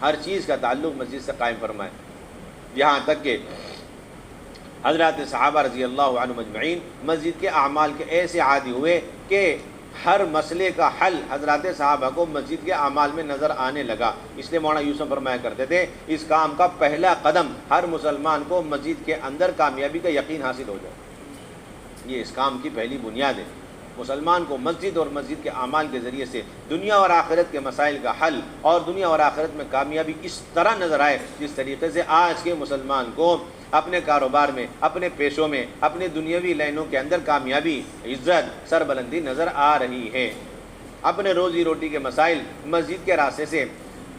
ہر چیز کا تعلق مسجد سے قائم فرمائے، یہاں تک کہ حضرات صحابہ رضی اللہ عنہم اجمعین مسجد کے اعمال کے ایسے عادی ہوئے کہ ہر مسئلے کا حل حضرات صحابہ کو مسجد کے اعمال میں نظر آنے لگا۔ اس لیے مولانا یوسف فرمایا کرتے تھے اس کام کا پہلا قدم ہر مسلمان کو مسجد کے اندر کامیابی کا یقین حاصل ہو جائے، یہ اس کام کی پہلی بنیاد ہے۔ مسلمان کو مسجد اور مسجد کے اعمال کے ذریعے سے دنیا اور آخرت کے مسائل کا حل اور دنیا اور آخرت میں کامیابی اس طرح نظر آئے جس طریقے سے آج کے مسلمان کو اپنے کاروبار میں، اپنے پیشوں میں، اپنے دنیاوی لائنوں کے اندر کامیابی، عزت، سربلندی نظر آ رہی ہے۔ اپنے روزی روٹی کے مسائل مسجد کے راستے سے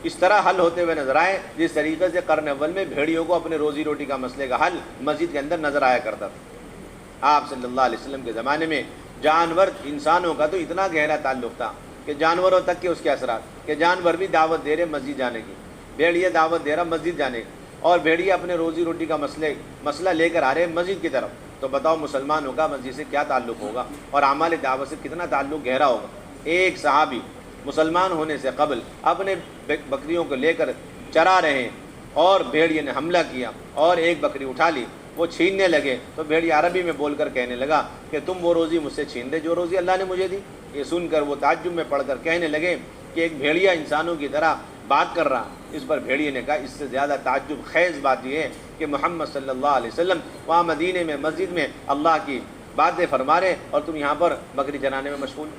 اس طرح حل ہوتے ہوئے نظر آئے جس طریقے سے قرن اول میں بھیڑیوں کو اپنے روزی روٹی کا مسئلے کا حل مسجد کے اندر نظر آیا کرتا تھا۔ آپ صلی اللہ علیہ وسلم کے زمانے میں جانور انسانوں کا تو اتنا گہرا تعلق تھا کہ جانوروں تک کے اس کے اثرات، کہ جانور بھی دعوت دے رہے مسجد جانے کی، بھیڑیا دعوت دے رہا مسجد جانے کی، اور بھیڑیا اپنے روزی روٹی کا مسئلہ لے کر آ رہے ہیں مسجد کی طرف، تو بتاؤ مسلمانوں کا مسجد سے کیا تعلق ہوگا اور اعمال دعوت سے کتنا تعلق گہرا ہوگا۔ ایک صحابی مسلمان ہونے سے قبل اپنے بکریوں کو لے کر چرا رہے ہیں اور بھیڑیے نے حملہ کیا اور ایک بکری اٹھا لی، وہ چھیننے لگے تو بھیڑیا عربی میں بول کر کہنے لگا کہ تم وہ روزی مجھ سے چھین دے جو روزی اللہ نے مجھے دی۔ یہ سن کر وہ تعجب میں پڑھ کر کہنے لگے کہ ایک بھیڑیا انسانوں کی طرح بات کر رہا۔ اس پر بھیڑیے نے کہا اس سے زیادہ تعجب خیز بات یہ ہے کہ محمد صلی اللہ علیہ وسلم وہاں مدینے میں مسجد میں اللہ کی باتیں فرما رہے اور تم یہاں پر بکری چرانے میں مشغول۔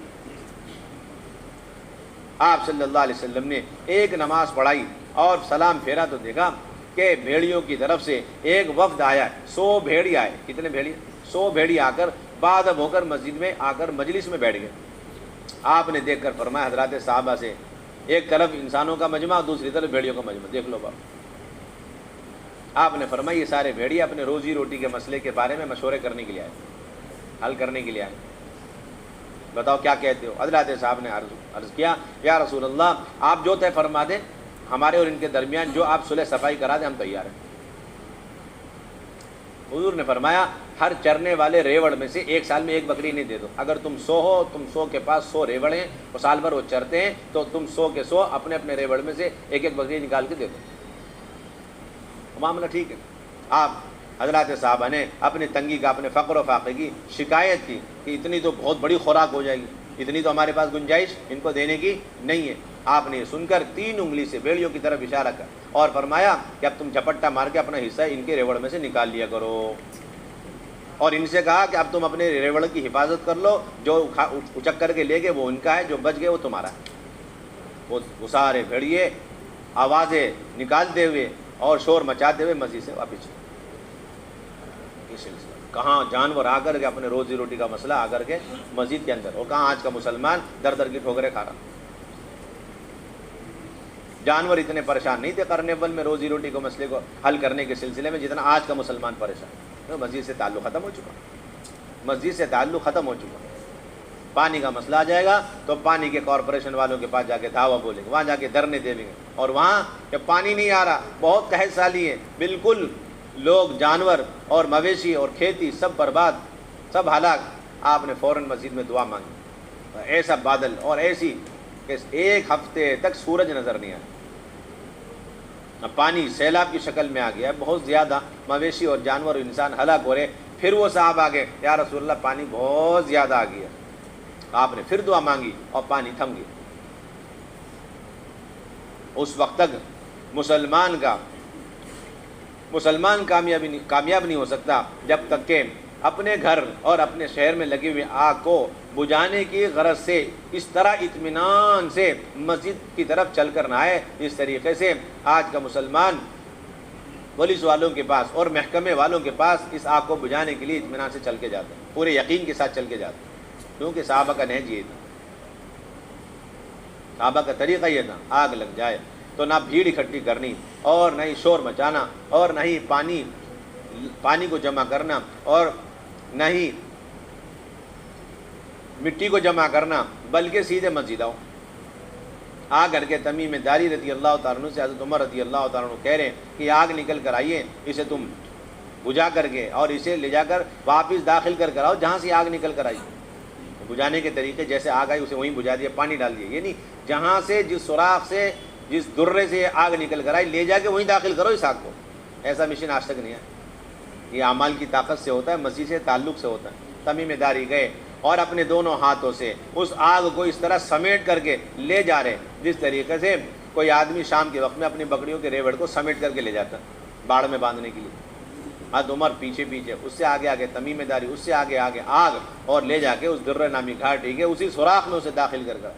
آپ صلی اللہ علیہ وسلم نے ایک نماز پڑھائی اور سلام پھیرا تو دیکھا کہ بھیڑیوں کی طرف سے ایک وفد آیا، 100 بھیڑی آئے۔ کتنے بھیڑی؟ 100 بھیڑی آ کر بادب ہو کر مسجد میں آ کر مجلس میں بیٹھ گئے۔ آپ نے دیکھ کر فرمایا حضرات صحابہ سے، ایک طرف انسانوں کا مجمع دوسری طرف بھیڑیوں کا مجمع، دیکھ لو باپ۔ آپ نے فرمایا یہ سارے بھیڑی اپنے روزی روٹی کے مسئلے کے بارے میں مشورے کرنے کے لیے آئے، حل کرنے کے لیے آئے، بتاؤ کیا کہتے ہو؟ حضرات صاحب نے عرض کیا یا رسول اللہ آپ جو طے فرما دیں، ہمارے اور ان کے درمیان جو آپ صلح صفائی کرا دیں ہم تیار ہیں۔ حضور نے فرمایا ہر چرنے والے ریوڑ میں سے ایک سال میں ایک بکری نہیں دے دو، اگر تم 100 ہو، تم 100 کے پاس 100 ریوڑ ہیں اور سال بھر وہ چرتے ہیں تو تم 100 کے 100 اپنے اپنے ریوڑ میں سے ایک ایک بکری نکال کے دے دو، معاملہ ٹھیک ہے۔ آپ حضرات صحابہ نے اپنی تنگی کا، اپنے فقر و فاقے کی شکایت کی کہ اتنی تو بہت بڑی خوراک ہو جائے گی، اتنی تو ہمارے پاس گنجائش ان کو دینے کی نہیں ہے۔ آپ نے یہ سن کر 3 انگلی سے بھیڑیوں کی طرف اشارہ کر اور فرمایا کہ اب تم جھپٹا مار کے اپنا حصہ ان کے ریوڑ میں سے نکال لیا کرو، اور ان سے کہا کہ اب تم اپنے ریوڑ کی حفاظت کر لو، جو اچک کر کے لے گئے وہ ان کا ہے، جو بچ گئے وہ تمہارا ہے۔ وہ سارے بھیڑیے آوازیں نکالتے ہوئے اور شور مچاتے ہوئے مسجد سے واپس چلے۔ یہ سلسلہ کہاں جانور آ کر کے اپنے روزی روٹی کا مسئلہ آ کر کے مسجد کے اندر، اور کہاں آج کا مسلمان در در کی ٹھوکریں کھا رہا۔ جانور اتنے پریشان نہیں تھے قرن اول میں روزی روٹی کو مسئلے کو حل کرنے کے سلسلے میں جتنا آج کا مسلمان پریشان ہے۔ تو مسجد سے تعلق ختم ہو چکا، مسجد سے تعلق ختم ہو چکا۔ پانی کا مسئلہ آ جائے گا تو پانی کے کارپوریشن والوں کے پاس جا کے دعویٰ بولیں گے، وہاں جا کے دھرنے دیں گے، اور وہاں کہ پانی نہیں آ رہا، بہت قحط سالی ہے، بالکل لوگ، جانور اور مویشی اور کھیتی سب برباد، سب ہلاک۔ آپ نے فوراً مسجد میں دعا مانگی، ایسا بادل اور ایسی کہ 1 ہفتے تک سورج نظر نہیں آیا، پانی سیلاب کی شکل میں آ گیا، بہت زیادہ مویشی اور جانور اور انسان ہلاک ہو رہے۔ پھر وہ صاحب آ گئے یا رسول اللہ پانی بہت زیادہ آ گیا۔ آپ نے پھر دعا مانگی اور پانی تھم گیا۔ اس وقت تک مسلمان کامیاب نہیں ہو سکتا جب تک کہ اپنے گھر اور اپنے شہر میں لگی ہوئی آگ کو بجھانے کی غرض سے اس طرح اطمینان سے مسجد کی طرف چل کر نہ آئے جس طریقے سے آج کا مسلمان پولیس والوں کے پاس اور محکمے والوں کے پاس اس آگ کو بجھانے کے لیے اطمینان سے چل کے جاتے ہیں، پورے یقین کے ساتھ چل کے جاتے ہیں، کیونکہ صحابہ کا نہج یہ تھا، صحابہ کا طریقہ یہ تھا، آگ لگ جائے تو نہ بھیڑ اکٹھی کرنی اور نہ ہی شور مچانا اور نہ ہی پانی کو جمع کرنا اور نہ ہی مٹی کو جمع کرنا، بلکہ سیدھے مسجد آؤ۔ آ کر کے تمیم داری رضی اللہ تعالیٰ عنہ سے حضرت عمر رضی اللہ تعالیٰ عنہ کہہ رہے ہیں کہ آگ نکل کر آئیے، اسے تم بجھا کر کے اور اسے لے جا کر واپس داخل کر آؤ جہاں سے آگ نکل کر آئی۔ بجھانے کے طریقے جیسے آگ آئی اسے وہیں بجھا دیا، پانی ڈال دیا، یہ نہیں جہاں سے جس سوراخ سے جس درے سے آگ نکل کر آئی لے جا کے وہیں داخل کرو اس آگ کو. ایسا مشن آج تک نہیں ہے. یہ اعمال کی طاقت سے ہوتا ہے, مسیح سے تعلق سے ہوتا ہے. تمیم داری گئے اور اپنے دونوں ہاتھوں سے اس آگ کو اس طرح سمیٹ کر کے لے جا رہے جس طریقے سے کوئی آدمی شام کے وقت میں اپنی بکریوں کے ریوڑ کو سمیٹ کر کے لے جاتا باڑ میں باندھنے کے لیے. حضرت عمر پیچھے پیچھے, اس سے آگے آگے تمیم داری, اس سے آگے آگے آگ, اور لے جا کے اس درہ نامی گھاٹی کے اسی سوراخ میں اسے داخل کر کر